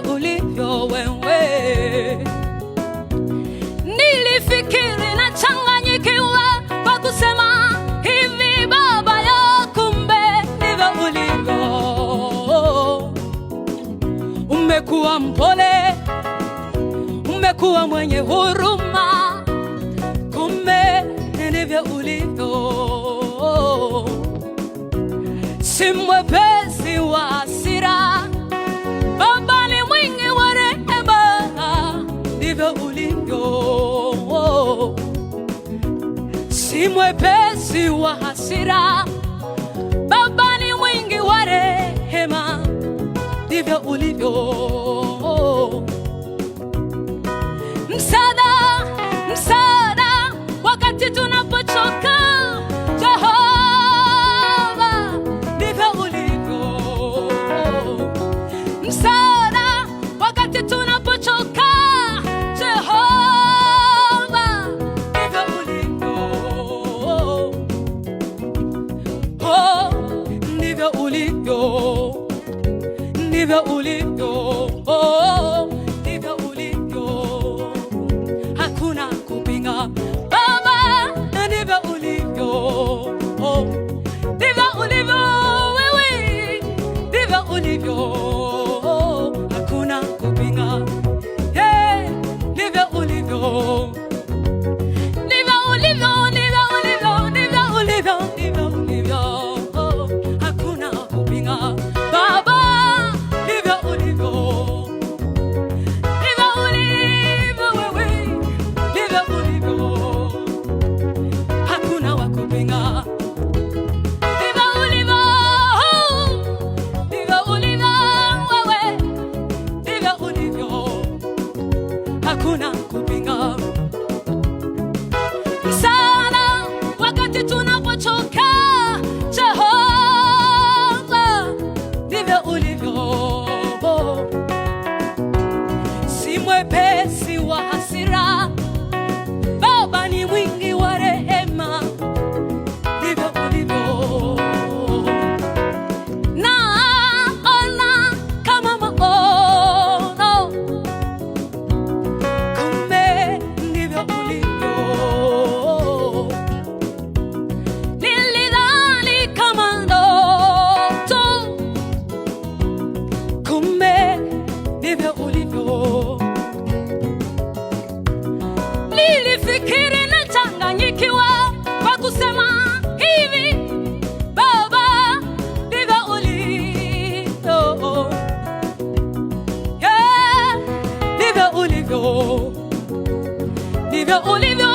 ndivyo ulivyo wewe. Nilifikiri na changanyikiwa kwa kusema hivi Baba ya, kumbe ndivyo ulivyo. Umekuwa mpole, umekuwa mwenye huruma, kumbe ndivyo ulivyo. Si mwepesi wa hasira, Baba ni mwingi wa rehema, ndivyo ulivyo. Si mwepesi wa hasira, Baba ni mwingi wa rehema, ndivyo ulivyo. Msaada, msaada wakati tunapochoka, Jehova, ndivyo ulivyo. Msaada wakati tunapochoka, Jehova, ndivyo ulivyo. Oh, ndivyo ulivyo, ndivyo ulivyo. Oh, ndivyo ulivyo. Hakuna kupinga Baba, ndivyo ulivyo. Oh, ndivyo ulivyo wewe, ndivyo ulivyo. Hakuna kupinga, yeah, ndivyo ulivyo. Ndivyo ulivyo, ndivyo ulivyo, ndivyo ulivyo, ndivyo ulivyo. Hakuna kupinga Baba, ndivyo ulivyo. Ndivyo ulivyo wewe, ndivyo ulivyo. Hakuna wa kupinga. Ndivyo ulivyo, ndivyo ulivyo wewe, ndivyo ulivyo. Hakuna kupinga. Msaada wakati tunapochoka, Jehova, ndivyo ulivyo. Si mwepesi wa hasira, Baba ni mwingi wa rehema, ndivyo ulivyo. Naona kama maono, kumbe ndivyo ulivyo. Nilidhani kama ndoto, kumbe ndivyo ulivyo. Nilifikiri na changanyikiwa kwa kusema hivi Baba, ndivyo ulivyo. Yeah, ndivyo ulivyo, ndivyo ulivyo.